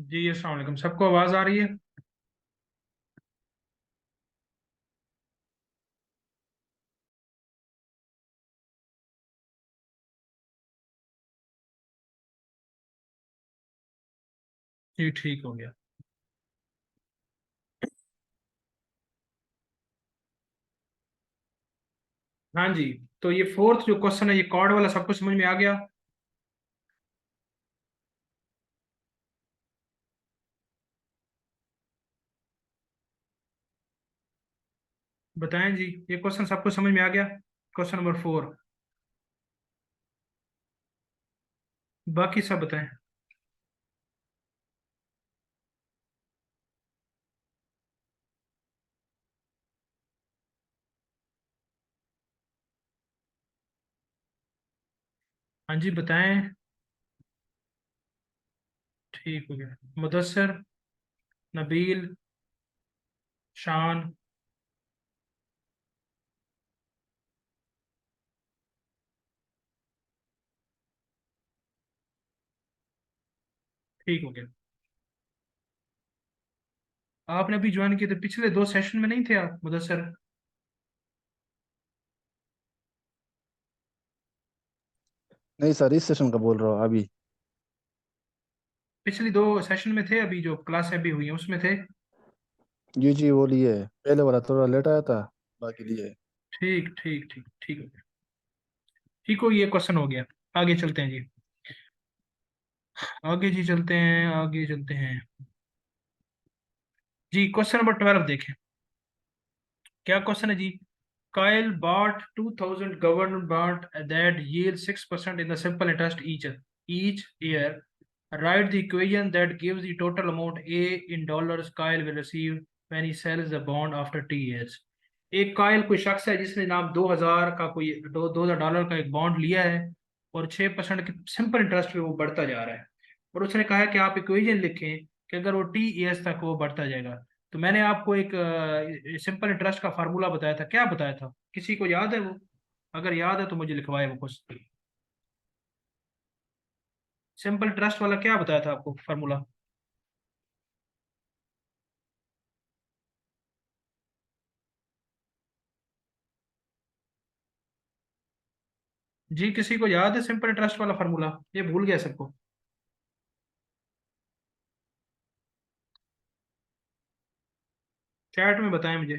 जी अस्सलाम वालेकुम। सबको आवाज आ रही है? जी ठीक हो गया। हाँ जी। तो ये फोर्थ जो क्वेश्चन है, ये कॉर्ड वाला, सबको समझ में आ गया? बताएं जी, ये क्वेश्चन सबको समझ में आ गया? Question number 4। बाकी सब बताएं। हाँ जी बताएं। ठीक हो गया। मुदस्सिर, नबील, शान। ठीक हो गया। आपने अभी ज्वाइन किए थे, पिछले 2 सेशन में नहीं थे आप मुदस्सिर? नहीं सर, इस सेशन का बोल रहा हूँ अभी। पिछली 2 सेशन में थे, अभी जो क्लास अभी हुई है उसमें थे? जी जी, वो लिए पहले वाला थोड़ा लेट आया था, बाकी लिए। ठीक ठीक ठीक ठीक हो गया। ठीक हो, ये क्वेश्चन हो गया। आगे चलते हैं जी। आगे जी चलते हैं, आगे चलते हैं। जी क्वेश्चन नंबर 12 देखें। क्या क्वेश्चन है जी? Kyle bought 2000 government bond that yield 6% in the simple interest each year. Write the equation that gives the total amount A in dollars Kyle will receive when he sells the bond after 2 years. एक कायल कोई शख्स है जिसने नाम 2000 का कोई $2000 का एक बॉन्ड लिया है, और 6% के सिंपल इंटरेस्ट पे वो बढ़ता जा रहा है। और उसने कहा है कि आप इक्वेशन लिखें कि अगर वो T years तक वो बढ़ता जाएगा। तो मैंने आपको एक सिंपल इंटरेस्ट का फार्मूला बताया था, क्या बताया था? किसी को याद है वो? अगर याद है तो मुझे लिखवाए वो कुछ। सिंपल इंटरेस्ट वाला क्या बताया था आपको फार्मूला? जी किसी को याद है सिंपल इंटरेस्ट वाला फार्मूला? ये भूल गया सबको? चैट में बताएं मुझे।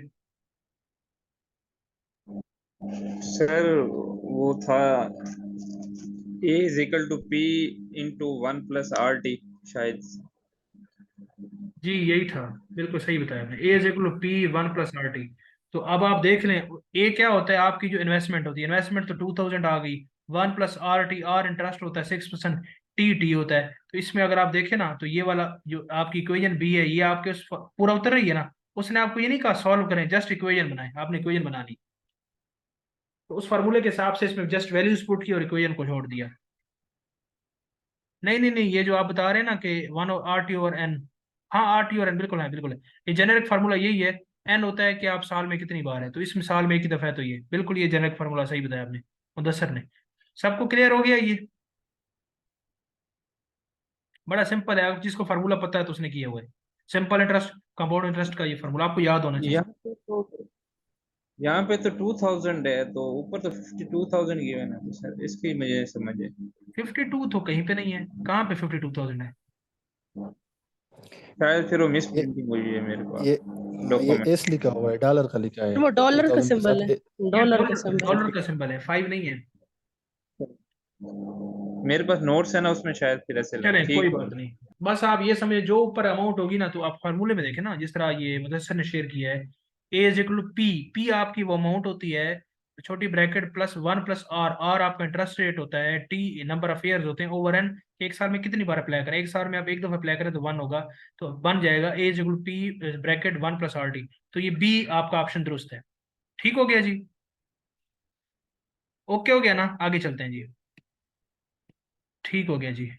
सर वो था A is equal to P into 1 + RT शायद। जी यही था। बिल्कुल सही बताया आपने, A is equal to P1 + RT। तो अब आप देख लें, ए क्या होता है? आपकी जो इन्वेस्टमेंट होती है, इन्वेस्टमेंट तो 2000 आ गई। 1 + RT, आर इंटरेस्ट होता है 6%। टी होता है। तो इसमें अगर आप देखें ना, तो ये वाला जो आपकी इक्वेशन बी है, ये आपके पूरा उतर रही है ना। उसने आपको ये नहीं कहा सॉल्व करें, जस्ट इक्वेशन बनाए, आपने इक्वेशन बना ली। तो उस फार्मूले के हिसाब से इसमें जस्ट वैल्यूज पुट की और इक्वेशन को छोड़ दिया। नहीं नहीं नहीं, ये जो आप बता रहे हैं ना कि 1 RT और N। हाँ RT और N बिल्कुल है, बिल्कुल है। ये जेनेरिक फार्मूला यही है। N होता है कि आप साल में कितनी बार है, तो इसमें साल में एक ही दफा है, तो ये बिल्कुल ये जेनेरिक फार्मूला सही बताया आपने, मुदस्सर ने। सबको क्लियर हो गया ये? बड़ा सिंपल है, अगर जिसको फार्मूला पता है तो उसने किया हुआ है। सिंपल इंटरेस्ट, कंपाउंड इंटरेस्ट का ये फार्मूला आपको याद होना चाहिए। यहाँ पे तो 2000 है, तो ऊपर तो 52,000 गिवन है, तो सर इसकी मुझे समझ है। 52 तो कहीं पे नहीं है, कहाँ पे 52,000 है? शायद फिर वो मिस ये प्रिंटिंग हुई है मेरे ये पास ये डॉक्यूमेंट। एस लिखा हुआ है, डॉलर का लिखा है। वो टू डॉलर का थाउजेंड के सिंबल साथ है। ये डॉलर का डॉलर सिंबल। डॉलर का सिंबल है, 5 नहीं है। मेरे पास नोट्स है ना, उसमें शायद फिर ऐसे लगा। चलें कोई ठीक हो बात नहीं। बस आप ये समझे, जो ऊपर अमाउंट होगी ना, तो आप फार्मूले में देखें ना, जिस तरह ये मुदस्सर ने शेयर किया है। A is equal to P, P आपकी वो अमाउंट होती है, छोटी ब्रैकेट +1 + R, आर आपका इंटरेस्ट रेट होता है, टी नंबर ऑफ ईयर्स होते हैं, ओवर एन एक साल में कितनी बार अप्लाई करें, एक साल में आप एक दफा अप्लाई करें तो 1 होगा। तो बन जाएगा A is equal to P bracket 1 + RT। तो ये बी आपका ऑप्शन दुरुस्त है। ठीक हो गया जी? ओके हो गया ना? आगे चलते हैं जी। ठीक हो गया जी।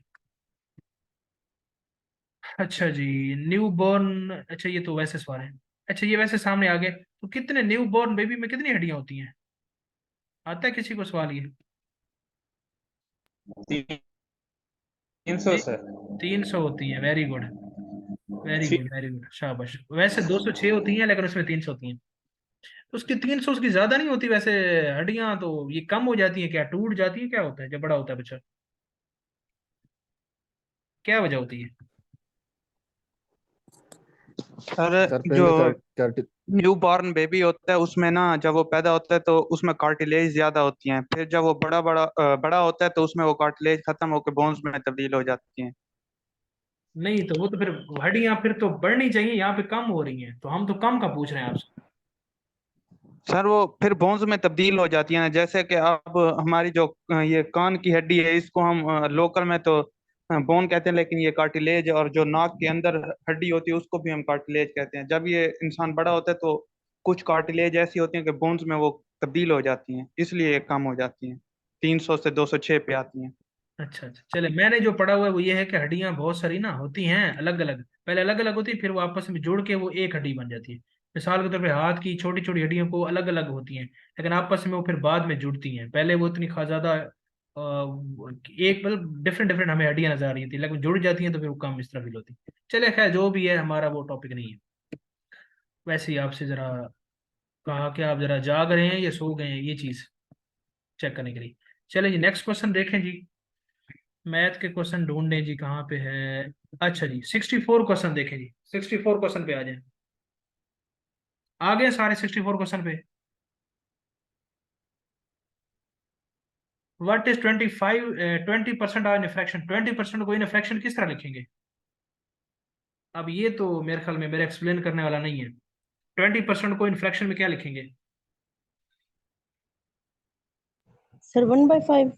अच्छा जी। न्यू बॉर्न, अच्छा ये तो वैसे सवाल है। अच्छा ये वैसे सामने आ गए, तो कितने न्यू बॉर्न बेबी में कितनी हड्डियां होती हैं? आता है किसी को सवाल ये? 300 जी सर। 300 होती हैं, very good. Very good very good, शाबाश। वैसे 206 होती हैं लेकिन उसमें 300 होती हैं, तो उसकी 300 उसकी ज्यादा नहीं होती वैसे। हड्डियां तो ये कम हो जाती हैं क्या, टूट जाती है, क्या होता है जब बड़ा होता है बच्चा, क्या वजह होती है? सर सर जो पहले कार्टिल न्यू बॉर्न बेबी होता है उसमें ना, जब वो पैदा होता है तो उसमें कार्टिलेज ज्यादा होती हैं, फिर जब वो बड़ा होता है तो उसमें वो कार्टिलेज खत्म होकर बोन्स में तब्दील हो जाती हैं। नहीं तो वो तो फिर हड्डियां फिर तो बढ़नी चाहिए, यहाँ पे कम हो रही हैं, तो हम तो कम का पूछ रहे हैं आपसे। सर वो फिर बोन्स में तब्दील हो जाती है ना, जैसे कि अब हमारी जो ये कान की हड्डी है इसको हम लोकल में तो बोन कहते हैं, लेकिन ये कार्टिलेज, और जो नाक के अंदर हड्डी होती है उसको भी हम कार्टिलेज कहते हैं। जब ये इंसान बड़ा होता है तो कुछ कार्टिलेज ऐसी होती हैं कि बोन्स में वो तब्दील हो जाती हैं, इसलिए ये कम हो जाती हैं, 300 से 206 पे आती हैं। अच्छा अच्छा, चले, मैंने जो पढ़ा हुआ है वो ये है कि हड्डियां बहुत सारी ना होती हैं अलग अलग, पहले अलग अलग होती है फिर वो आपस में जुड़ के वो एक हड्डी बन जाती है। मिसाल के तौर पे हाथ की छोटी छोटी हड्डियों को अलग अलग होती हैं, लेकिन आपस में वो फिर बाद में जुड़ती हैं, पहले वो इतनी ज्यादा एक मतलब डिफरेंट डिफरेंट हमें हड्डियां नजर आ रही थी, लेकिन जुड़ जाती हैं तो फिर वो कम इस तरह फील होती है। चले खैर जो भी है, हमारा वो टॉपिक नहीं है। वैसे ही आपसे जरा कहा कि आप जरा जाग रहे हैं या सो गए हैं, ये चीज चेक करने के लिए। चले जी नेक्स्ट क्वेश्चन देखें जी। मैथ के क्वेश्चन ढूंढने जी, कहाँ पे है? अच्छा जी 64 क्वेश्चन देखें जी, 64 क्वेश्चन पे आ जाए। आ गए सारे 64 क्वेश्चन पे। What is 25 20% of in fraction, 20% को इन फ्रैक्शन किस तरह लिखेंगे? अब ये तो मेरे ख्याल में मेरा एक्सप्लेन करने वाला नहीं है। 20% को इन फ्रैक्शन में क्या लिखेंगे? सर 1/5।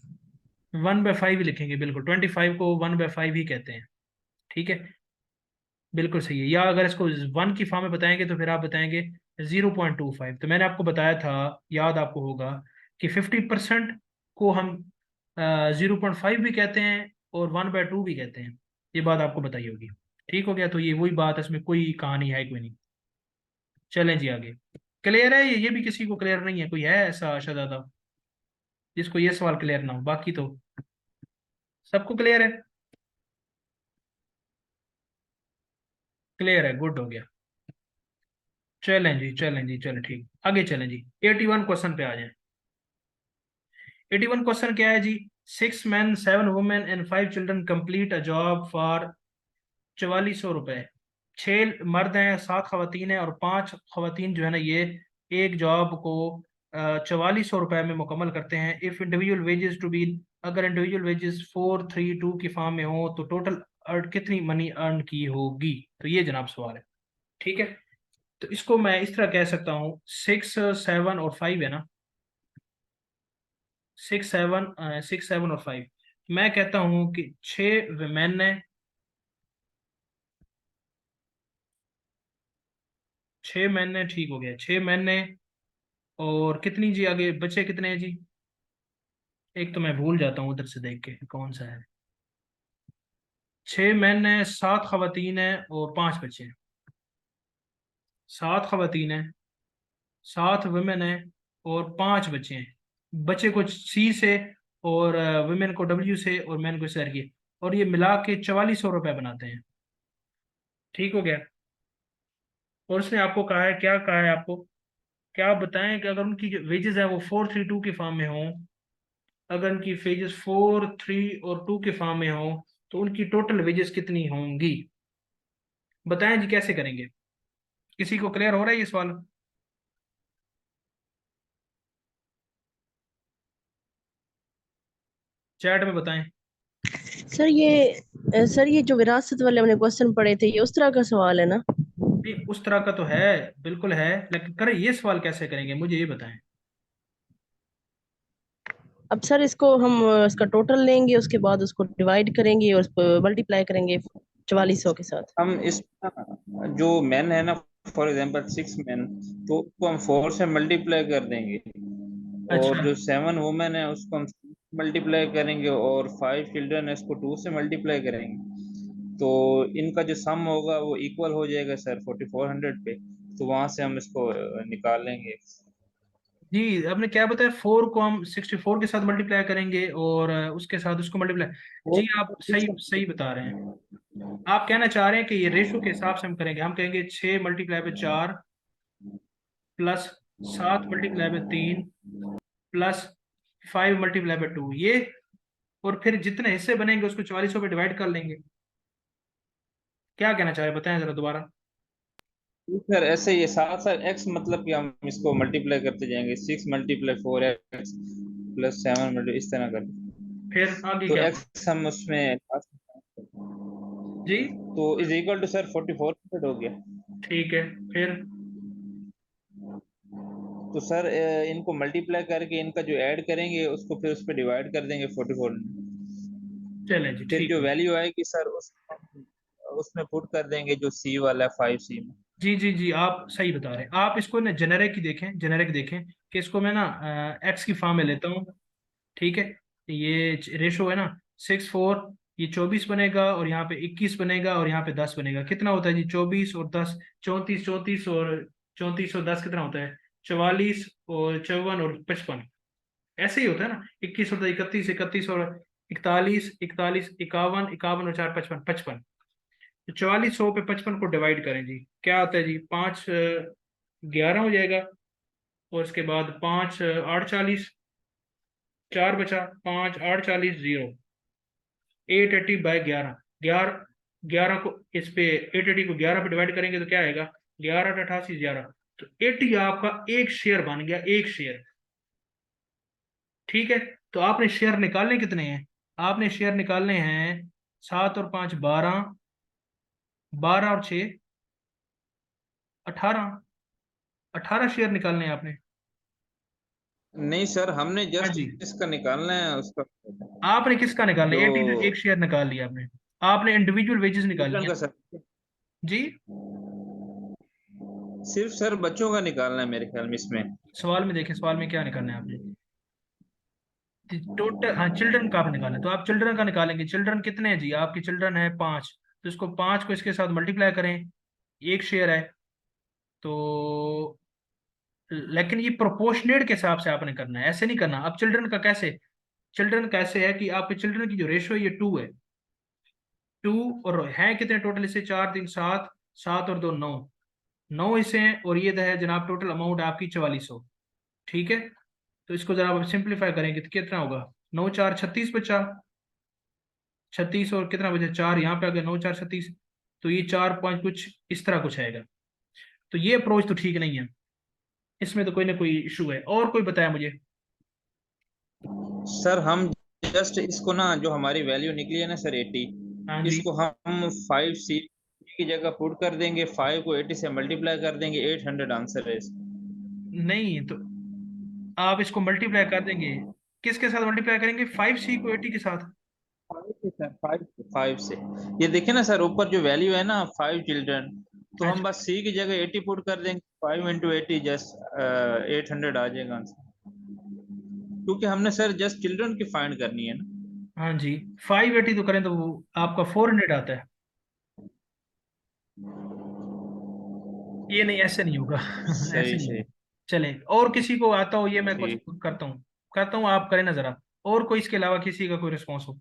1/5 ही लिखेंगे, बिल्कुल 25 को 1/5 ही कहते हैं। ठीक है, बिल्कुल सही है। या अगर इसको 1 की फॉर्म में बताएंगे तो फिर आप बताएंगे 0.25। तो मैंने आपको बताया था, याद आपको होगा, कि 50% को हम 0.5 भी कहते हैं और 1/2 भी कहते हैं। ये बात आपको बताई होगी। ठीक हो गया, तो ये वही बात है, इसमें कोई कहानी है कोई नहीं। चलें जी आगे। क्लियर है ये भी किसी को क्लियर नहीं है? कोई है ऐसा शहजादा जिसको ये सवाल क्लियर ना हो? बाकी तो सबको क्लियर है। क्लियर है, गुड हो गया। चलें जी चलें जी, चलें ठीक, आगे चलें जी। 81 क्वेश्चन पे आ जाएं। 81 क्वेश्चन क्या है जी? 6 men 7 women and 5 children complete a job for 4400 रुपए। 6 मर्द हैं, 7 खवातीन हैं, और 5 खवातीन जो है ना, ये एक जॉब को 4400 रुपए में मुकम्मल करते हैं। If individual wages to be, अगर इंडिविजुअल वेजेस 432 की फॉर्म में हो तो टोटल अर्न कितनी मनी अर्न की होगी? तो ये जनाब सवाल है। ठीक है, तो इसको मैं इस तरह कह सकता हूँ, 6 7 और 5 है ना, 6 7 और 5। मैं कहता हूं कि 6 वुमेन ने, 6 मैन ने, ठीक हो गया, 6 मैन ने, और कितनी जी आगे बचे कितने हैं जी? एक तो मैं भूल जाता हूँ उधर से देख के कौन सा है। 6 मैन है, 7 खवातीन है, और 5 बच्चे हैं। 7 खवातीन है, 7 वुमेन है, और 5 बच्चे हैं। बच्चे को सी से, और वुमेन को डब्ल्यू से, और मैन को सर के, और ये मिला के 4400 रुपये बनाते हैं। ठीक हो गया। और उसने आपको कहा है, क्या कहा है आपको, क्या आप बताएं कि अगर उनकी जो वेजेस है वो 432 के फॉर्म में हो, अगर उनकी वेजेस 4 3 और 2 के फॉर्म में हो, तो उनकी टोटल वेजेस कितनी होंगी? बताएं जी कैसे करेंगे? किसी को क्लियर हो रहा है ये सवाल? चैट में बताएं। सर ये जो विरासत वाले हमने क्वेश्चन पढ़े थे, ये उस तरह का सवाल है ना? नहीं उस तरह का तो है, बिल्कुल है, लेकिन करें ये सवाल कैसे करेंगे, मुझे ये बताएं। अब सर इसको हम इसका टोटल लेंगे, उसके बाद उसको डिवाइड करेंगे और मल्टीप्लाई करेंगे 4400 के साथ। हम इस जो मैन है ना, फॉर एग्जांपल 6 मैन, तो उसको हम 4 से मल्टीप्लाई कर देंगे, और अच्छा जो 7 वुमेन है उसको हम मल्टीप्लाई करेंगे, और 5 चिल्ड्रन है उसको 2 से मल्टीप्लाई करेंगे। तो इनका जो सम होगा वो इक्वल हो जाएगा सर 4400 पे। तो वहां से हम इसको निकाल लेंगे। जी, आपने क्या बताया, 4 को हम 64 के साथ मल्टीप्लाई करेंगे और उसके साथ उसको मल्टीप्लाई। जी आप सही सही बता रहे हैं। आप कहना चाह रहे हैं कि ये रेशो के हिसाब से हम करेंगे, हम कहेंगे 6 × 4 प्लस 7 × 3 प्लस 5 × 2 ये, और फिर जितने हिस्से बनेंगे उसको 4400 पे डिवाइड कर लेंगे। क्या कहना चाह रहे हैं, बताएं जरा दोबारा। सर ऐसे ही साथ साथ एक्स मतलब कि हम इसको मल्टीप्लाई करते जाएंगे, 6 × 4 x प्लस 7 इस तरह कर, फिर आगे तो क्या होगा? एक्स हम उसमें, जी तो इज इक्वल टू सर 4400 हो गया। ठीक है, फिर तो सर इनको मल्टीप्लाई करके इनका जो ऐड करेंगे उसको फिर उस पर डिवाइड कर देंगे 44। चलें जी, फिर ठीक जो है। वैल्यू आएगी सर उसमें पुट कर देंगे जो सी वाला है 5C में। जी जी जी, आप सही बता रहे हैं। आप इसको ना जेनेरिक ही देखें, जेनेरिक देखें कि इसको मैं ना एक्स की फॉर्म में लेता हूँ। ठीक है, ये रेशो है ना 6 4, ये 24 बनेगा और यहाँ पे 21 बनेगा और यहाँ पे 10 बनेगा। कितना होता है जी 24 और 10? 34, 34 और 10 कितना होता है? 44 और 54 और 55। ऐसे ही होता है ना, 21 होता है 31, 31 और 41, 41, 51, 51 और 4 55, 55। तो 4400 पे 55 को डिवाइड करें जी, क्या आता है जी? 5 11 हो जाएगा, और इसके बाद 5 8 40, 4 बचा, 5 8 40 0, 880/11। 11, 11 को इस पे 880 को 11 पे डिवाइड करेंगे तो क्या आएगा? 11 8 88 11। तो 80 आपका एक शेयर बन गया, एक शेयर। ठीक है, तो आपने शेयर निकालने कितने हैं? आपने शेयर निकालने हैं 7 और 5 12, 12 और 6 18, 18 शेयर निकालने हैं आपने। नहीं सर, हमने हाँ जस्ट जी, इसका निकालना है उसका, आपने किसका निकालना जो है? 80 एक शेयर निकाल लिया आपने। आपने इंडिविजुअल वेजेस निकालनी चिल्ड्रन है का सर, जी। सिर्फ सर बच्चों का निकालना है मेरे ख्याल में इसमें। सवाल में देखें, सवाल में क्या निकालना है आपने? टोटल, हाँ चिल्ड्रन का आप निकालें, तो आप चिल्ड्रन का निकालेंगे। चिल्ड्रन कितने हैं जी? आपके चिल्ड्रन है 5, तो इसको 5 को इसके साथ मल्टीप्लाई करें, एक शेयर है। तो लेकिन ये प्रोपोर्शनेट के हिसाब से आपने करना है, ऐसे नहीं करना। अब चिल्ड्रन का कैसे? चिल्ड्रन कैसे है कि आपके चिल्ड्रन की जो रेशो है ये 2 है। 2, और है कितने टोटल इसे? 4 3 7, 7 और 2 9, 9 इसे हैं, और ये है जनाब टोटल अमाउंट आपकी 4400। ठीक है, तो इसको जरा आप सिंप्लीफाई करेंगे तो कितना होगा? 9 4 36 बचा, 36 और कितना बचा? 4 यहाँ पे आ गया, 9 4 36। तो ये 4 5 कुछ इस तरह कुछ आएगा। तो ये अप्रोच तो ठीक नहीं है, इसमें तो कोई ना कोई इशू है। और कोई बताया मुझे। सर हम जस्ट इसको ना, जो हमारी वैल्यू निकली है ना सर 80, हाँ जी, इसको हम 5C की जगह पुट कर देंगे, 5 को 80 से मल्टीप्लाई कर देंगे, 800 आंसर है इसका। नहीं तो आप इसको मल्टीप्लाई कर देंगे, किसके साथ मल्टीप्लाई करेंगे? 5C को 80 के साथ। 5 से सर, 5 से ये देखिए ना सर, ऊपर जो वैल्यू है ना 5 चिल्ड्रन, तो हम अच्छा, बस सी की जगह 80 पुट कर देंगे, 5 × 80 जस्ट 800 आ जाएगा आंसर, क्योंकि हमने सर जस्ट चिल्ड्रन की फाइंड करनी है ना। हाँ जी, 580 तो करें तो वो आपका 400 आता है। ये नहीं, ऐसे नहीं होगा ऐसे सही नहीं सही। होगा। चले, और किसी को आता हो ये मैं कुछ ठीक। करता हूँ, आप करें ना जरा। और कोई इसके अलावा किसी का कोई रिस्पॉन्स हो?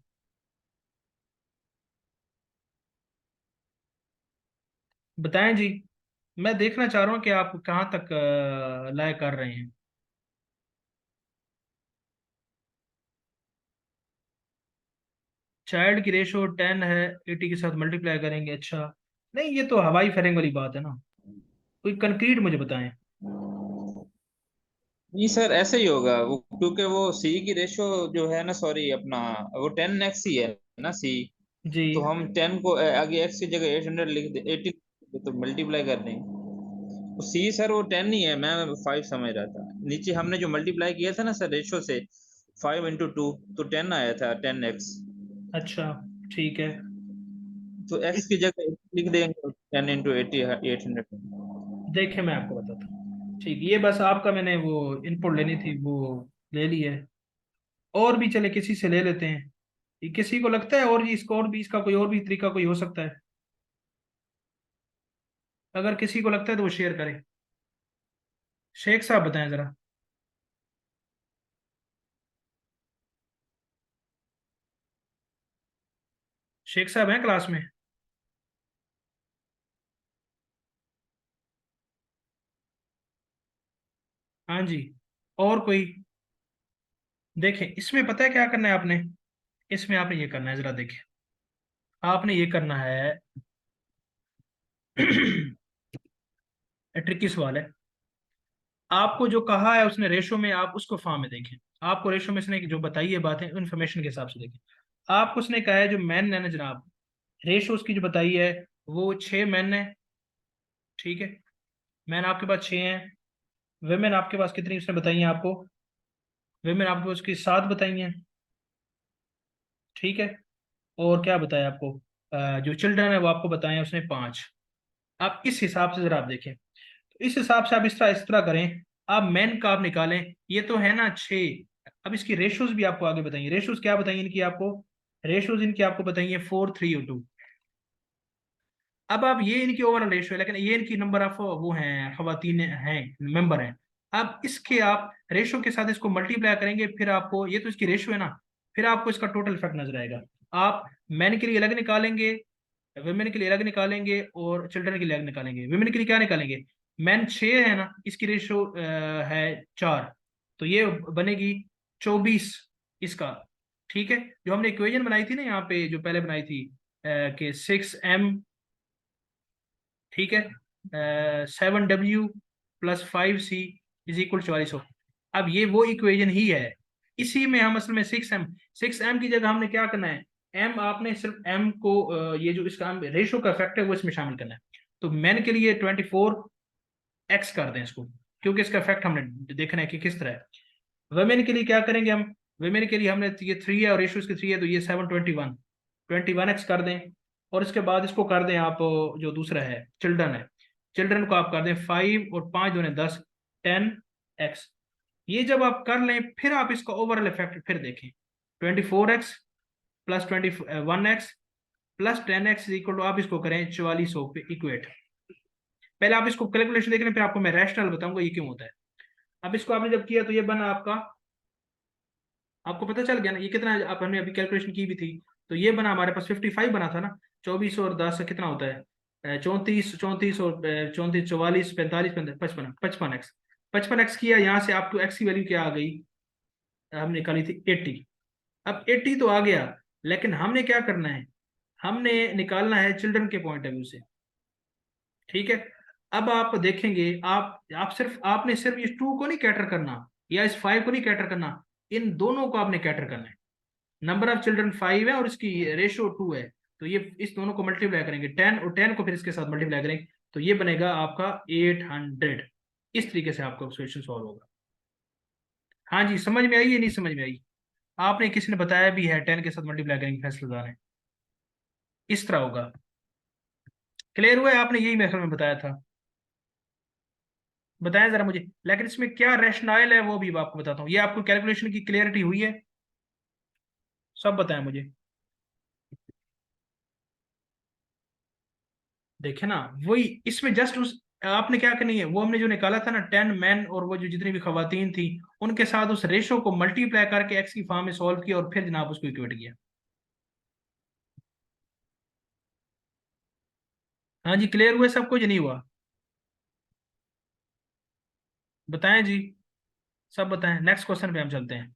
बताएं जी, मैं देखना चाह रहा हूँ कि आप कहाँ तक लाए कर रहे हैं। चाइल्ड की रेशो 10 है, 80 के साथ मल्टीप्लाई करेंगे, अच्छा। नहीं, ये तो हवाई फायरिंग वाली बात है ना, कोई कंक्रीट मुझे बताएं। नहीं सर, ऐसे ही होगा वो, क्योंकि वो सी की रेशो जो है ना, सॉरी अपना, वो 10x ही है ना सी। जी तो हम 10 को आगे x की जगह 800 लिख दे, 80 तो मल्टीप्लाई कर देंगे। तो सी सर वो 10 ही है, मैं 5 समझ रहा था। नीचे हमने जो मल्टीप्लाई किया था ना सर रेशो से, 5 × 2, तो 10 आया था, 10x। अच्छा, ठीक है। तो x इस की जगह 80 लिख देंगे, 10 × 80 800। देखे, मैं आपको बताता हूँ। ठीक, ये बस आपका मैंने वो इनपुट लेनी थी, वो ले ली है। और भी चले किसी से ले लेते हैं। ये किसी को लगता है और जी इसको, और भी इसका कोई और भी तरीका कोई हो सकता है? अगर किसी को लगता है तो वो शेयर करें। शेख साहब बताएं जरा। शेख साहब हैं क्लास में? हाँ जी, और कोई? देखें इसमें पता है क्या करना है आपने, इसमें आपने ये करना है, जरा देखें, आपने ये करना है ट्रिकी सवाल है। आपको जो कहा है उसने रेशो में, आप उसको फॉर्म में देखें। आपको रेशो में उसने जो बताई है बातें इन्फॉर्मेशन के हिसाब से देखें। आपको उसने कहा है जो मैन है ना जनाब, रेशो उसकी जो बताई है वो 6 मैन है, ठीक है। मैन आपके पास 6 हैं। वेमेन आपके पास कितनी उसने बताई है आपको? वेमेन आपके पास उसकी 7 बताई हैं, ठीक है। और क्या बताया आपको? जो चिल्ड्रन है वो आपको बताए हैं उसने 5। आप इस हिसाब से जरा आप देखें, तो इस हिसाब से आप इस तरह करें। आप मैन का आप निकालें, ये तो है ना 6। अब इसकी रेशोज भी आपको आगे बताइए। रेशोज क्या बताइए इनकी आपको? रेशोज इनकी आपको बताइए 4, 3 और 2। अब आप ये इनकी ओवरऑल रेशियो है, लेकिन ये इनकी नंबर ऑफ वो हैं, खवातीन हैं, मेंबर हैं। अब इसके आप रेशियो के साथ इसको मल्टीप्लाई करेंगे, फिर आपको ये तो इसकी रेशियो है ना, फिर आपको इसका टोटल इफेक्ट नजर आएगा। आप मैन के लिए अलग निकालेंगे, वुमेन के लिए अलग निकालेंगे, और चिल्ड्रन के लिए अलग निकालेंगे। वुमेन के लिए क्या निकालेंगे? मैन 6 है ना, इसकी रेशियो है 4, तो ये बनेगी 24 इसका, ठीक है। जो हमने इक्वेशन बनाई थी ना यहाँ पे, जो पहले बनाई थी कि 6m, ठीक है, 7w+5c इज इक्वल 4400। अब ये वो इक्वेशन ही है, इसी में हम असल में 6m की जगह हमने क्या करना है, m आपने सिर्फ m को ये जो इसका रेशो का फैक्टर है वो इसमें शामिल करना है। तो मैन के लिए 24x कर दें इसको, क्योंकि इसका फैक्ट हमने देखना है कि किस तरह है। वुमेन के लिए क्या करेंगे हम? वुमेन के लिए हमने ये 3 है और रेशो इसकी 3 है, तो ये 721x कर दें। और इसके बाद इसको कर दें आप, जो दूसरा है चिल्ड्रन है, चिल्ड्रन को आप कर दें 5 और 5 दूने 10, 10x। ये जब आप कर लें फिर आप इसका ओवरऑल इफेक्ट फिर देखें, 24x plus 21x plus 10x is equal to, आप इसको करें 4400 पे इक्वेट। पहले आप इसको कैलकुलेशन देख लें, फिर आपको मैं रैशनल बताऊंगा ये क्यों होता है। अब इसको आपने जब किया तो ये बना आपका, आपको पता चल गया ना ये कितना, आप हमने अभी कैलकुलेशन की भी थी। तो ये बना हमारे पास 55 बना था ना, 24 और 10 कितना होता है? 34, 34 और 34, 44, 45, 55, 55x। 55x किया, यहाँ से आप टू एक्स की वैल्यू क्या आ गई? हमने निकाली थी 80। अब 80 तो आ गया, लेकिन हमने क्या करना है, हमने निकालना है चिल्ड्रन के पॉइंट ऑफ व्यू से, ठीक है। अब आप देखेंगे, आप सिर्फ आपने सिर्फ इस 2 को नहीं कैटर करना, या इस 5 को नहीं कैटर करना, इन दोनों को आपने कैटर करना है। नंबर ऑफ चिल्ड्रन 5 है और इसकी रेशियो 2 है, तो ये इस दोनों को मल्टीप्लाई करेंगे 10, और 10 को फिर इसके साथ मल्टीप्लाई करेंगे, तो ये बनेगा आपका 800। इस तरीके से आपका क्वेश्चन सॉल्व होगा। हाँ जी, समझ में आई या नहीं समझ में आई? आपने किसी ने बताया भी है 10 के साथ मल्टीप्लाई करेंगे फैसलेदार है, इस तरह होगा। क्लियर हुआ है? आपने यही मेथड में बताया था, बताया जरा मुझे। लेकिन इसमें क्या रैशनल है वो भी आपको बताता हूँ। ये आपको कैलकुलेशन की क्लियरिटी हुई है? सब बताएं मुझे। देखे ना, वही इसमें जस्ट उस आपने क्या करनी है, वो हमने जो निकाला था ना 10 मैन और वो जो जितनी भी खवातीन थी, उनके साथ उस रेशो को मल्टीप्लाई करके एक्स की फॉर्म में सॉल्व किया, और फिर जनाब उसको इक्वेट किया। हाँ जी, क्लियर हुआ सब कुछ? नहीं हुआ? बताएं जी, सब बताएं। नेक्स्ट क्वेश्चन पे हम चलते हैं।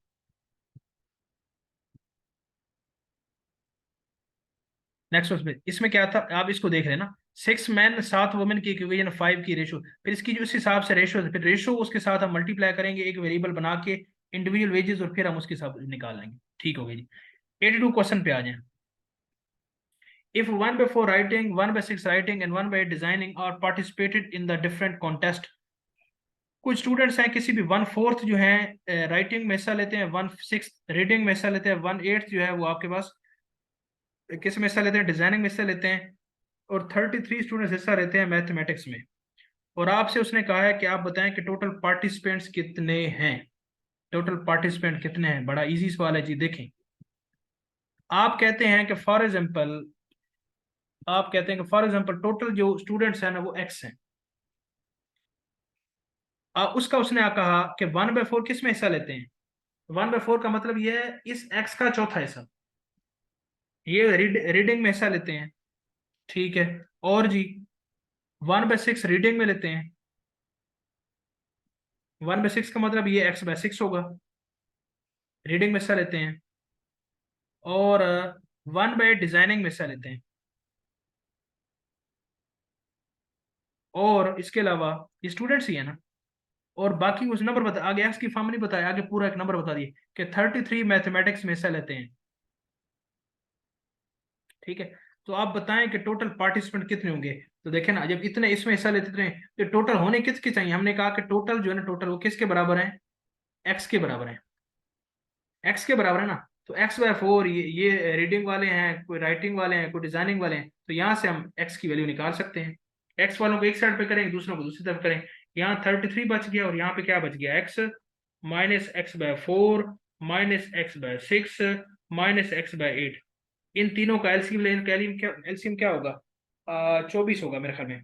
नेक्स्ट क्वेश्चन पे इसमें क्या था, आप इसको देख रहे हैं ना, 6 मैन 7 वुमेन की इक्वेशन 5 की रेशो, फिर इसकी जो इस हिसाब से रेशो, फिर रेशो उसके साथ हम मल्टीप्लाई करेंगे एक वेरिएबल बना के, इंडिविजुअल वेजेस, और फिर हम उसके हिसाब से निकाल लेंगे। ठीक हो गई जी। 82 क्वेश्चन पे आ जाए। If 1/4 writing, 1/6 writing and 1/8 designing are participated in the different contest, कुछ स्टूडेंट्स हैं किसी भी 1/4 जो है राइटिंग में हिस्सा लेते हैं, 1/6 रीडिंग में हिस्सा लेते हैं, 1/8 जो है वो आपके पास किस में हिस्सा लेते हैं, डिजाइनिंग में हिस्सा लेते हैं, और 33 स्टूडेंट्स हिस्सा लेते हैं मैथमेटिक्स में। और आपसे उसने कहा है कि आप बताएं कि टोटल पार्टिसिपेंट्स कितने हैं। टोटल पार्टिसिपेंट कितने हैं, बड़ा इजी सवाल है जी। देखें, आप कहते हैं कि फॉर एग्जांपल, आप कहते हैं कि फॉर एग्जांपल टोटल जो स्टूडेंट्स हैं ना वो एक्स हैं। उसका उसने कहा कि 1/4 किस में हिस्सा लेते हैं। 1/4 का मतलब ये है इस एक्स का चौथा हिस्सा, ये रीडिंग में हिस्सा लेते हैं, ठीक है। और जी 1/6 रीडिंग में लेते हैं, 1/6 का मतलब ये x/6 होगा, रीडिंग में हिस्सा लेते हैं, और 1 बाय डिजाइनिंग में हिस्सा लेते हैं। और इसके अलावा ये स्टूडेंट्स ही है ना, और बाकी उस नंबर बता, आगे एक्स की फॉर्म नहीं बताया, आगे पूरा एक नंबर बता दिए कि 33 मैथमेटिक्स में हिस्सा लेते हैं। ठीक है, तो आप बताएं कि टोटल पार्टिसिपेंट कितने होंगे। तो देखें ना, जब इतने इसमें हिस्सा लेते हैं तो टोटल होने किसके चाहिए, हमने कहा कि टोटल जो है ना, टोटल वो किसके बराबर है, एक्स के बराबर है, एक्स के बराबर है ना। तो x/4, ये रीडिंग वाले हैं, कोई राइटिंग वाले हैं, कोई डिजाइनिंग वाले हैं, तो यहाँ से हम x की वैल्यू निकाल सकते हैं। x वालों को एक साइड पे करें, दूसरों को दूसरी तरफ करें। यहाँ 33 बच गया, और यहाँ पे क्या बच गया, x minus x/4 minus x/6 minus x/8। इन तीनों का एलसीएम लेने का एलसीएम क्या होगा, 24 होगा मेरे ख्याल में।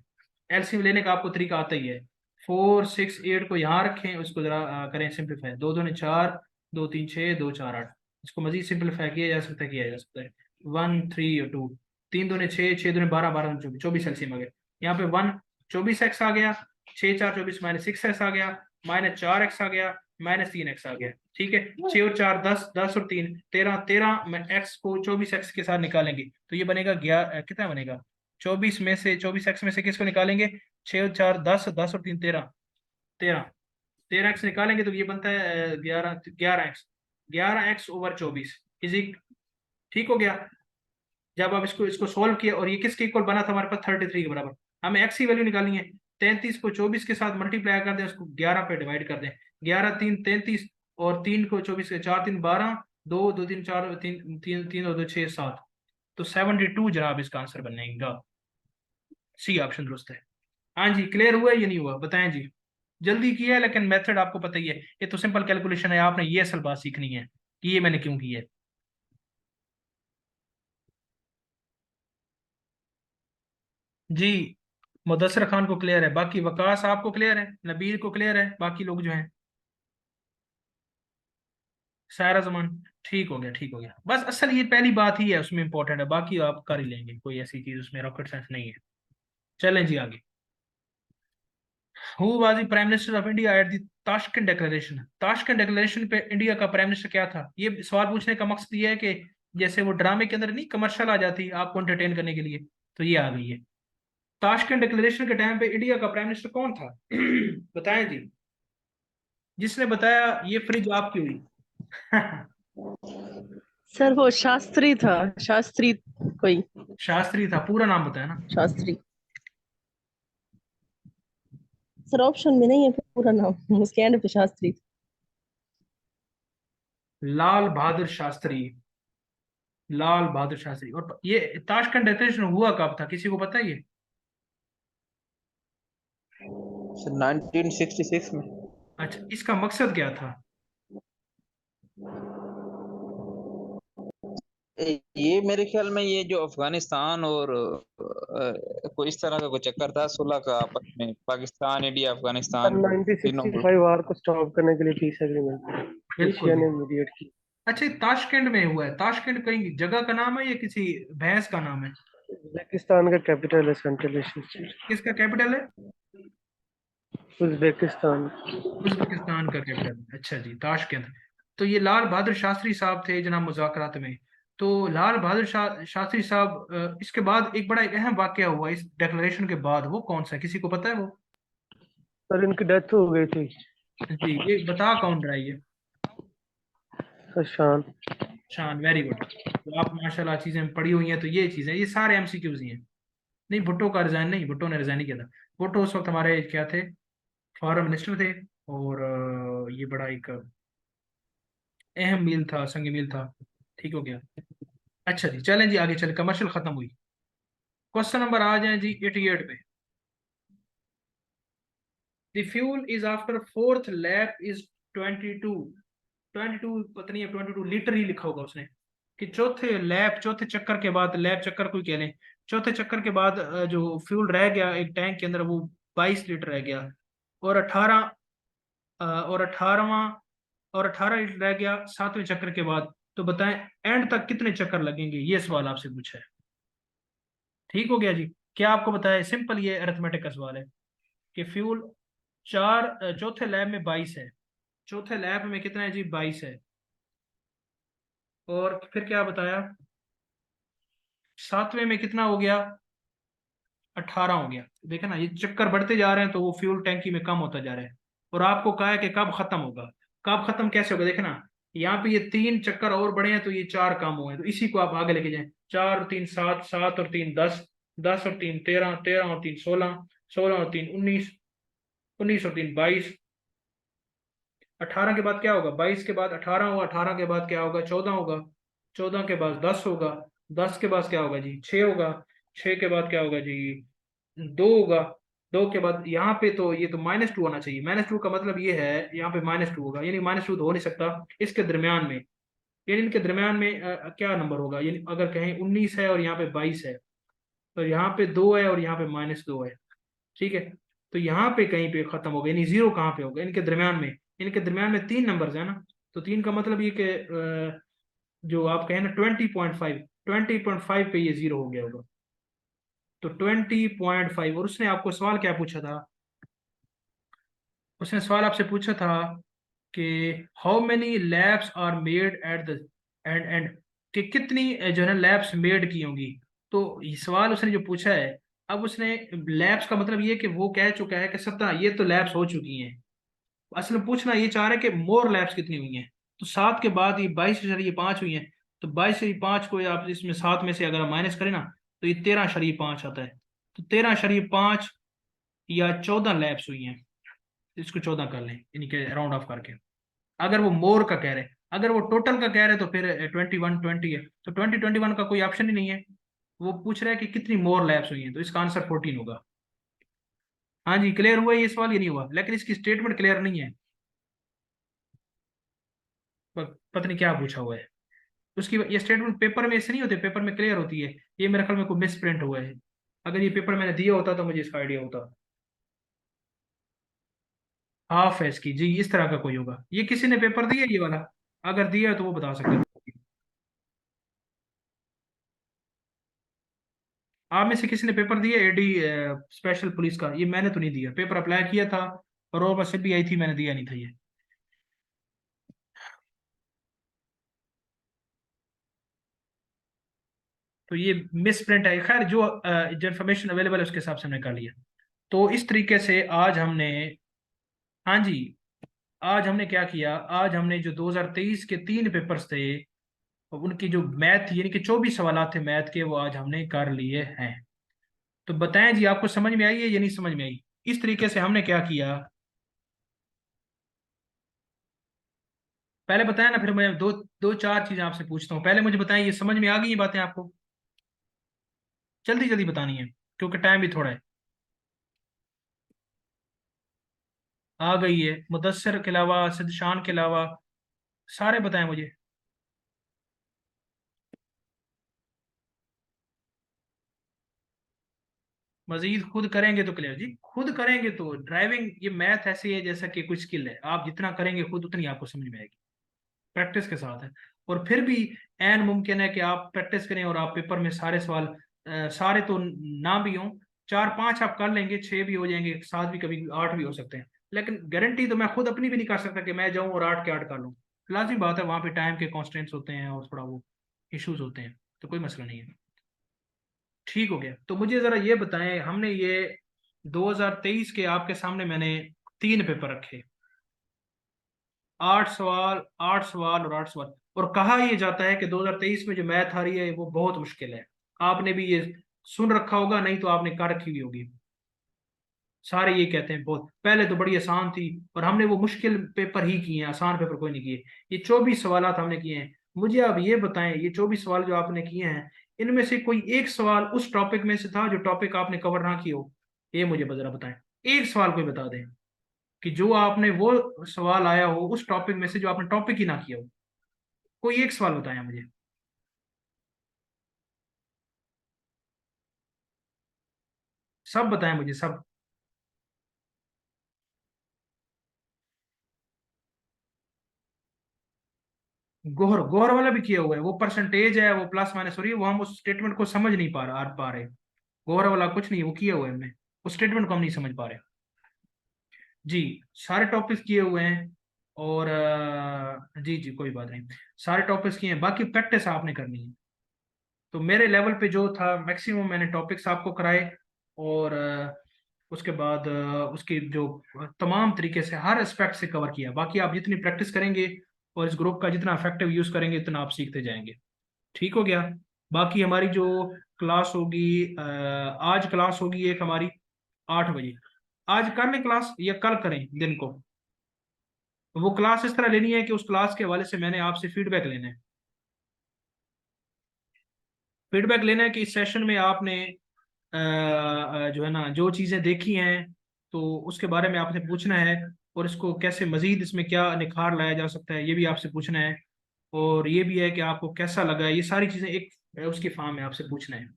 एलसीएम लेने का आपको तरीका आता ही है। 4 6 8 को यहाँ रखें, उसको जरा करें सिंप्लीफाई, 2 दूनी 4, 2 3 6, 2 4 8। इसको मजीद सिंप्लीफाई किया जा सकता है, किया जा सकता है। 1 3 और 2, 3 दूनी 6, 6 दूनी 12, 12 दूनी 24 एलसीएम आ गया। यहाँ पे 1 24x आ गया, 6 4 24 माइनस 6x आ गया, माइनस 4x आ गया, माइनस 3x आ गया। ठीक है, 6 और 4 10, 10 और 3 13, 13 में x को 24x के साथ निकालेंगे तो ये बनेगा कितना बनेगा, 24 में से 24x में से किसको निकालेंगे, 6 और 4 10, 10 और 3 13, 13, 13x निकालेंगे तो ये बनता है 11, 11x, 11x/24 इज, ठीक हो गया। जब आप इसको इसको सोल्व किया और ये किसके इक्वल बना था हमारे पास, 33 के बराबर। हमें एक्स की वैल्यू निकालनी है, 33 को 24 के साथ मल्टीप्लाई कर दें, उसको 11 पे डिवाइड कर दें, 11 3 33, और 3 को 24 के 4 3 12, 2 2 3 4 3 3 3 2 2 6 7, तो 72 जनाब इसका आंसर बनेगा। सी ऑप्शन दुरुस्त है। हाँ जी, क्लियर हुआ या नहीं हुआ, बताएं जी। जल्दी किया है, लेकिन मेथड आपको पता ही है, ये तो सिंपल कैलकुलेशन है, आपने ये असल बात सीखनी है कि ये मैंने क्यों की है। जी, मुदस्सर खान को क्लियर है, बाकी वकास आपको क्लियर है, नबील को क्लियर है, बाकी लोग जो हैं, सारा जमान, ठीक हो गया, ठीक हो गया। बस असल ये पहली बात ही है उसमें इंपॉर्टेंट है, बाकी आप कर ही लेंगे, कोई ऐसी चीज उसमें रॉकेट साइंस नहीं है। चलें जी आगे। Who was the prime minister of India at the Tashkent declaration. Tashkent declaration पे इंडिया का प्राइम मिनिस्टर क्या था। ये सवाल पूछने का मकसद ये है कि जैसे वो ड्रामे के अंदर नहीं कमर्शियल आ जाती आपको एंटरटेन करने के लिए, तो ये आ गई है। ताशकंद डिक्लेरेशन के टाइम पे इंडिया का प्राइम मिनिस्टर कौन था, बताएं जी। जिसने बताया ये फ्रिज आपकी हुई। सर वो शास्त्री था, शास्त्री कोई, शास्त्री था, पूरा नाम बताया ना। शास्त्री। सर ऑप्शन में नहीं है पूरा नाम, उसके एंड पे शास्त्री था। लाल बहादुर शास्त्री, लाल बहादुर शास्त्री। और ये ताशकंद डिक्लेरेशन हुआ कब था, किसी को पता है ये। सर 1966 में। अच्छा, इसका मकसद क्या था। ये मेरे ख्याल में ये जो अफगानिस्तान और कोई इस तरह का कोई चक्कर था सुलह का आपस में, पाकिस्तान इंडिया अफगानिस्तान तीनों मुल्क। 1965 वार को स्टॉप करने के लिए पीस एग्रीमेंट बिल्कुल एशिया भी। ने मीडिएट की। अच्छा, ये ताशकंद में हुआ है, ताशकंद कहीं जगह का नाम है या किसी भैंस का नाम है। उज्बेकिस्तान का कैपिटल है, सेंट्रल एशिया स्टेट। किसका कैपिटल है, उज्बेकिस्तान। उज्बेकिस्तान का कैपिटल। अच्छा जी, ताशकंद। तो ये लाल बहादुर शास्त्री साहब थे जनाब मुज़ाकरात में। तो लाल बहादुर शास्त्री साहब, इसके बाद एक बड़ा एक अहम वाकया हुआ इस डिक्लेरेशन के बाद, वो कौन सा है, किसी को पता है वो। सर इनकी डेथ हो गई थी। जी, ये बता कौन रहा है ये। सर शान। शान, वेरी गुड। तो आप माशाल्लाह चीजें पढ़ी हुई हैं, तो ये चीजें, ये सारे एमसीक्यूज ही हैं। नहीं, भुट्टो का रिजाइन नहीं, भुट्टो ने रिजाइन नहीं किया था। भुट्टो उस वक्त हमारे क्या थे, फॉरेन मिनिस्टर थे, और ये बड़ा एक अहम मील था, संग मील था। ठीक हो गया। अच्छा जी, चलें जी आगे चले, कमर्शियल खत्म हुई। क्वेश्चन नंबर आ जाए जी 88 पे। The fuel is after fourth lap is 22, 22 पता नहीं है, 22 लीटर ही लिखा होगा उसने, कि चौथे लैप, चौथे चक्कर के बाद, लैप चक्कर कोई कह लें, चौथे चक्कर के बाद जो फ्यूल रह गया एक टैंक के अंदर वो 22 लीटर रह गया, और 18 और 18 लीटर रह गया 7वें चक्कर के बाद। तो बताएं एंड तक कितने चक्कर लगेंगे, ये सवाल आपसे पूछा है। ठीक हो गया जी। क्या आपको बताया, सिंपल ये अरिथमेटिक का सवाल है कि फ्यूल चौथे लैब में 22 है, चौथे लैब में कितना है जी? 22 है। और फिर क्या बताया? सातवें में कितना हो गया? 18 हो गया। देखे ना, ये चक्कर बढ़ते जा रहे हैं तो वो फ्यूल टैंकी में कम होता जा रहा है। और आपको कहा है कि कब खत्म होगा। कब खत्म कैसे होगा? देखे ना, यहाँ पे ये 3 चक्कर और बढ़े हैं तो ये 4 कम हुए हैं, तो इसी को आप आगे लेके जाएं। 4 और 3 7, 7 और 3 10, 10 और 3 13, 13 और 3 16, 16 और 3 19, 19 और 3 22। 18 के बाद क्या होगा? 22 के बाद 18 होगा, 18 के बाद क्या होगा? 14 होगा, 14 के बाद 10 होगा, 10 के बाद क्या होगा जी? 6 होगा, 6 के बाद क्या होगा जी? 2 होगा, 2 के बाद यहाँ पे तो ये तो -2 होना चाहिए। -2 का मतलब ये है यहाँ पे -2 होगा, यानी -2 तो हो नहीं सकता। इसके दरमियान में, यानी इनके दरमियान में क्या नंबर होगा? यानी अगर कहें 19 है और यहाँ पे 22 है, तो यहाँ पे 2 है और यहाँ पे -2 है। ठीक है, तो यहाँ पे कहीं पे खत्म होगा, यानी जीरो कहाँ पे होगा? इनके दरमियान में। इनके दरमियान में 3 नंबर्स है ना, तो 3 का मतलब ये कि जो आप कहें ना 20.5, 20.5 पे ये जीरो हो गया होगा। तो 20.5। और उसने आपको सवाल क्या पूछा था? उसने सवाल आपसे पूछा था कि how many labs are made at the end and, कि कितनी जो है ना लैब्स मेड की होंगी। तो ये सवाल उसने जो पूछा है, अब उसने लैब्स का मतलब ये कि वो कह चुका है कि 17 ये तो लैब्स हो चुकी हैं। असल में पूछना ये चाह रहे हैं कि मोर लैब्स कितनी हुई हैं। तो 7 के बाद ये 22.5 हुई हैं, तो 22.5 को आप इसमें 7 में से अगर माइनस करें ना, तो ये 13.5 आता है। तो 13.5 या 14 लैब्स हुई हैं। इसको 14 कर लें, इनके राउंड ऑफ करके। अगर वो मोर का कह रहे हैं, अगर वो टोटल का कह रहे हैं तो फिर 21 20 है, तो 20 21 का कोई ऑप्शन ही नहीं है। वो पूछ रहा है कि कितनी मोर लैब्स हुई हैं, तो इसका आंसर 14 होगा। हाँ जी, क्लियर हुआ ये सवाल? ये नहीं हुआ, लेकिन इसकी स्टेटमेंट क्लियर नहीं है। पता नहीं क्या पूछा हुआ है उसकी। ये स्टेटमेंट पेपर में ऐसे नहीं होते, पेपर में क्लियर होती है। ये मेरे ख्याल में कोई मिस प्रिंट हुआ है। अगर ये पेपर मैंने दिया होता तो मुझे इसका आइडिया होता। हाफ है इसकी जी, इस तरह का कोई होगा। ये किसी ने पेपर दिया ये वाला? अगर दिया है तो वो बता सकते हैं। आप में से किसी ने पेपर दिया एडी स्पेशल पुलिस का? ये मैंने तो नहीं दिया, पेपर अप्लाई किया था और वो बस भी आई थी, मैंने दिया नहीं था ये। तो ये मिस प्रिंट है। खैर, जो इन्फॉर्मेशन अवेलेबल है उसके हिसाब से हमने कर लिया। तो इस तरीके से आज हमने, हाँ जी, आज हमने क्या किया? आज हमने जो 2023 के 3 पेपर्स थे, उनकी जो मैथ यानी कि 24 सवाल थे मैथ के, वो आज हमने कर लिए हैं। तो बताएं जी, आपको समझ में आई है या नहीं समझ में आई? इस तरीके से हमने क्या किया, पहले बताया ना, फिर मैं दो दो चार चीजें आपसे पूछता हूँ। पहले मुझे बताएं, ये समझ में आ गई ये बातें आपको? जल्दी जल्दी बतानी है क्योंकि टाइम भी थोड़ा है। आ गई है? मुदस्सिर के अलावा, सिद्शान के अलावा सारे बताएं मुझे। मजीद खुद करेंगे तो क्लियर जी, खुद करेंगे तो ड्राइविंग ये मैथ ऐसी है जैसा कि कुछ स्किल है, आप जितना करेंगे खुद उतनी आपको समझ में आएगी, प्रैक्टिस के साथ है। और फिर भी एन मुमकिन है कि आप प्रैक्टिस करें और आप पेपर में सारे सवाल सारे तो ना भी हों, 4 5 आप कर लेंगे, 6 भी हो जाएंगे, 7 भी, कभी 8 भी हो सकते हैं। लेकिन गारंटी तो मैं खुद अपनी भी नहीं कर सकता कि मैं जाऊं और 8 के 8 कर लूँ। लाजमी बात है, वहां पे टाइम के कॉन्स्टेंट्स होते हैं और थोड़ा वो इश्यूज होते हैं, तो कोई मसला नहीं है। ठीक हो गया। तो मुझे जरा ये बताएं, हमने ये 2023 के आपके सामने मैंने 3 पेपर रखे, 8 सवाल, 8 सवाल और 8 सवाल। और कहा यह जाता है कि 2023 में जो मैथ आ रही है वो बहुत मुश्किल है। आपने भी ये सुन रखा होगा, नहीं तो आपने कर रखी हुई होगी। सारे ये कहते हैं बहुत पहले तो बड़ी आसान थी, और हमने वो मुश्किल पेपर ही किए हैं, आसान पेपर कोई नहीं किए। ये 24 सवाल हमने किए हैं। मुझे आप ये बताएं, ये 24 सवाल जो आपने किए हैं, इनमें से कोई एक सवाल उस टॉपिक में से था जो टॉपिक आपने कवर ना किया हो? ये मुझे जरा बताएं, एक सवाल कोई बता दें कि जो आपने वो सवाल आया हो उस टॉपिक में से जो आपने टॉपिक ही ना किया हो। कोई एक सवाल बताया मुझे। सब बताएं मुझे, सब। गोहर, गोहर वाला भी किया हुआ है, वो परसेंटेज है, वो प्लस माइनस हो रही है, वो हम उस स्टेटमेंट को समझ नहीं पा रहे। गोहर वाला कुछ नहीं, वो किया हुआ है हमने, उस स्टेटमेंट को हम नहीं समझ पा रहे। जी सारे टॉपिक्स किए हुए हैं, और जी जी कोई बात नहीं, सारे टॉपिक्स किए हैं, बाकी प्रैक्टिस आपने करनी है। तो मेरे लेवल पे जो था मैक्सिमम मैंने टॉपिक्स आपको कराए, और उसके बाद उसकी जो तमाम तरीके से हर एस्पेक्ट से कवर किया। बाकी आप जितनी प्रैक्टिस करेंगे और इस ग्रुप का जितना इफेक्टिव यूज करेंगे उतना आप सीखते जाएंगे। ठीक हो गया। बाकी हमारी जो क्लास होगी, आज क्लास होगी एक हमारी 8 बजे। आज कर लें क्लास या कल करें दिन को? वो क्लास इस तरह लेनी है कि उस क्लास के हवाले से मैंने आपसे फीडबैक लेना है। फीडबैक लेना है कि इस सेशन में आपने जो है ना जो चीज़ें देखी हैं तो उसके बारे में आपने पूछना है, और इसको कैसे मजीद इसमें क्या निखार लाया जा सकता है ये भी आपसे पूछना है, और ये भी है कि आपको कैसा लगा है। ये सारी चीज़ें एक उसकी फॉर्म में आपसे पूछना है,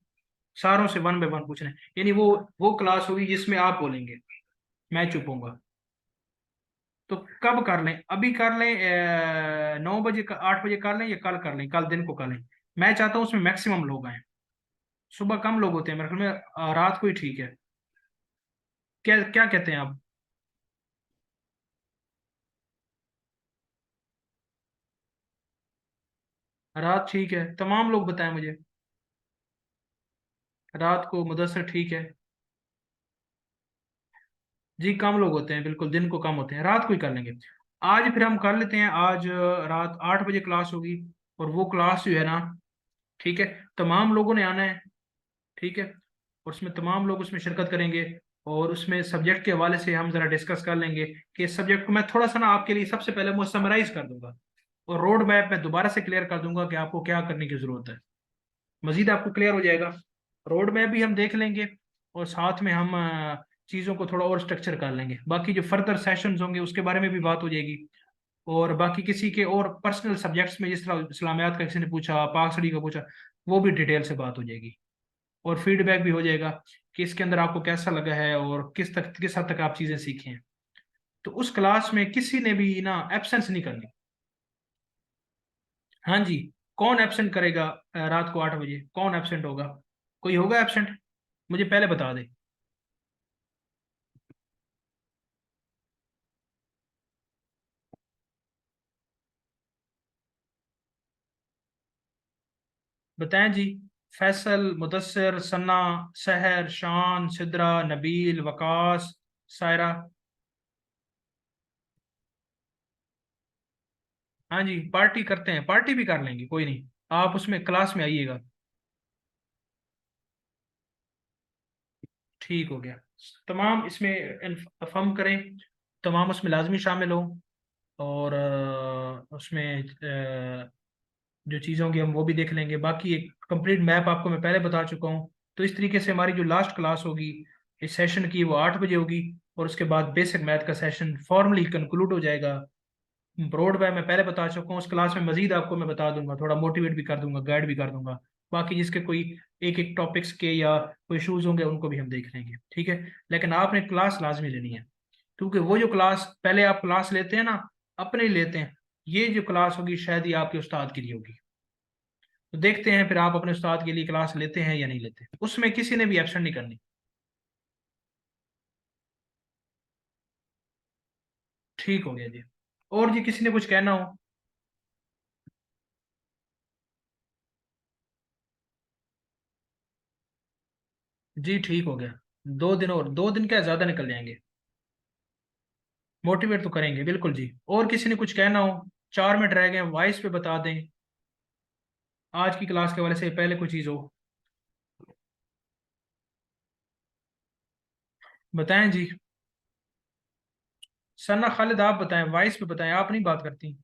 सारों से वन बाय वन पूछना है। यानी वो क्लास होगी जिसमें आप बोलेंगे, मैं चुप होऊंगा। तो कब कर लें? अभी कर लें 9 बजे 8 बजे कर लें, या कल कर लें? कल दिन को कर लें। मैं चाहता हूँ उसमें मैक्सिमम लोग आए। सुबह कम लोग होते हैं मेरे ख्याल में, रात को ही ठीक है। क्या क्या कहते हैं आप? रात ठीक है, तमाम लोग बताएं मुझे। रात को मुदस्सर ठीक है। जी कम लोग होते हैं बिल्कुल, दिन को कम होते हैं, रात को ही कर लेंगे। आज फिर हम कर लेते हैं, आज रात 8 बजे क्लास होगी, और वो क्लास जो है ना, ठीक है, तमाम लोगों ने आना है। ठीक है, और उसमें तमाम लोग उसमें शिरकत करेंगे, और उसमें सब्जेक्ट के हवाले से हम जरा डिस्कस कर लेंगे कि इस सब्जेक्ट को मैं थोड़ा सा ना आपके लिए सबसे पहले मैं समराइज कर दूंगा, और रोड मैप में दोबारा से क्लियर कर दूंगा कि आपको क्या करने की जरूरत है। मजीद आपको क्लियर हो जाएगा। रोड मैप भी हम देख लेंगे, और साथ में हम चीज़ों को थोड़ा और स्ट्रक्चर कर लेंगे। बाकी जो फर्दर सेशंस होंगे उसके बारे में भी बात हो जाएगी, और बाकी किसी के और पर्सनल सब्जेक्ट्स में जिस तरह इस्लामियात का किसी ने पूछा, पाक स्टडी का पूछा, वो भी डिटेल से बात हो जाएगी, और फीडबैक भी हो जाएगा कि इसके अंदर आपको कैसा लगा है और किस हद तक आप चीज़ें सीखे हैं। तो उस क्लास में किसी ने भी ना एब्सेंस नहीं करनी। हाँ जी, कौन एब्सेंट करेगा? रात को 8 बजे कौन एब्सेंट होगा? कोई होगा एब्सेंट? मुझे पहले बता दे। बताएं जी। फैसल, मुदस्सिर, सन्ना, सहर, शान, सिद्रा, नबील, वकास, सायरा। हाँ जी, पार्टी करते हैं, पार्टी भी कर लेंगे, कोई नहीं। आप उसमें क्लास में आइएगा। ठीक हो गया। तमाम इसमें इन्फॉर्म करें, तमाम उसमें लाजमी शामिल हो, और उसमें जो चीज़ें होंगी हम वो भी देख लेंगे। बाकी एक कंप्लीट मैप आपको मैं पहले बता चुका हूँ। तो इस तरीके से हमारी जो लास्ट क्लास होगी इस सेशन की वो 8 बजे होगी, और उसके बाद बेसिक मैथ का सेशन फॉर्मली कंक्लूड हो जाएगा। ब्रॉड बाय मैं पहले बता चुका हूँ, उस क्लास में मजीद आपको मैं बता दूंगा, थोड़ा मोटिवेट भी कर दूंगा, गाइड भी कर दूंगा। बाकी जिसके कोई एक एक टॉपिक्स के या कोई इशूज होंगे उनको भी हम देख लेंगे, ठीक है। लेकिन आपने क्लास लाजमी लेनी है, क्योंकि वो जो क्लास पहले आप क्लास लेते हैं ना, अपने ही लेते हैं, ये जो क्लास होगी शायद ही आपके उस्ताद के लिए होगी। तो देखते हैं फिर आप अपने उस्ताद के लिए क्लास लेते हैं या नहीं लेते। उसमें किसी ने भी एब्सेंट नहीं करनी। ठीक हो गया जी। और जी किसी ने कुछ कहना हो? जी ठीक हो गया। 2 दिन, और 2 दिन क्या ज्यादा निकल जाएंगे। मोटिवेट तो करेंगे बिल्कुल जी। और किसी ने कुछ कहना हो? 4 मिनट रह गए, वॉइस पे बता दें आज की क्लास के वाले से पहले कोई चीज हो। बताएं जी। सन्ना, खालिद, आप बताएं, वॉइस पे बताएं, आप नहीं बात करती।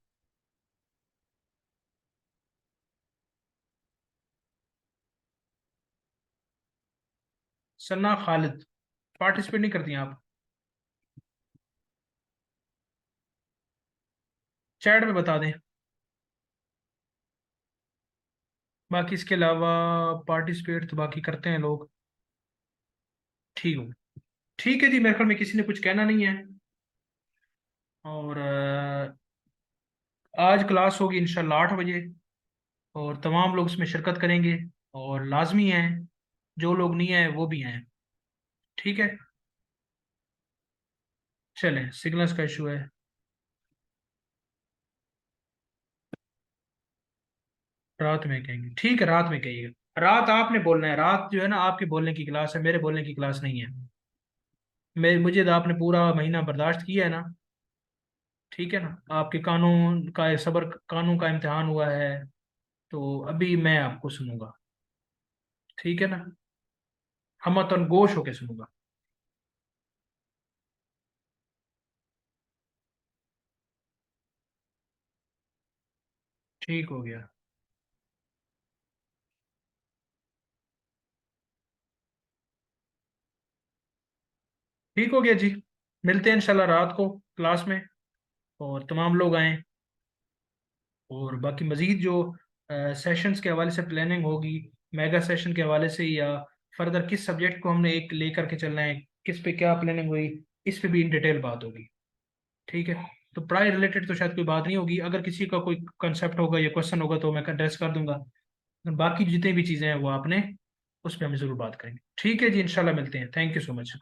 सन्ना, खालिद, पार्टिसिपेट नहीं करती आप? चैट में बता दें। बाकी इसके अलावा पार्टिसिपेट तो बाकी करते हैं लोग। ठीक हो। ठीक है जी, मेरे ख्याल में किसी ने कुछ कहना नहीं है। और आज क्लास होगी इंशाल्लाह 8 बजे, और तमाम लोग उसमें शिरकत करेंगे, और लाजमी हैं, जो लोग नहीं आए वो भी हैं। ठीक है। चलें, सिग्नल्स का इशू है। रात में कहेंगे, ठीक है, रात में कहिएगा। रात आपने बोलना है, रात जो है ना आपके बोलने की क्लास है, मेरे बोलने की क्लास नहीं है। मुझे तो आपने पूरा महीना बर्दाश्त किया है ना, ठीक है ना। आपके कानून का सबर, कानून का इम्तिहान हुआ है, तो अभी मैं आपको सुनूंगा, ठीक है ना। हम तो गोश होके सुनूंगा। ठीक हो गया। ठीक हो गया जी। मिलते हैं इंशाल्लाह रात को क्लास में, और तमाम लोग आए। और बाकी मजीद जो सेशंस के हवाले से प्लानिंग होगी, मेगा सेशन के हवाले से, या फर्दर किस सब्जेक्ट को हमने एक लेकर के चलना है, किस पे क्या प्लानिंग हुई, इस पे भी इन डिटेल बात होगी, ठीक है। तो पढ़ाई रिलेटेड तो शायद कोई बात नहीं होगी। अगर किसी का कोई कंसेप्ट होगा या क्वेश्चन होगा तो मैं एड्रेस कर दूंगा। बाकी जितनी भी चीज़ें हैं वो आपने, उस पर हम जरूर बात करेंगे। ठीक है जी, इंशाल्लाह मिलते हैं। Thank you so much.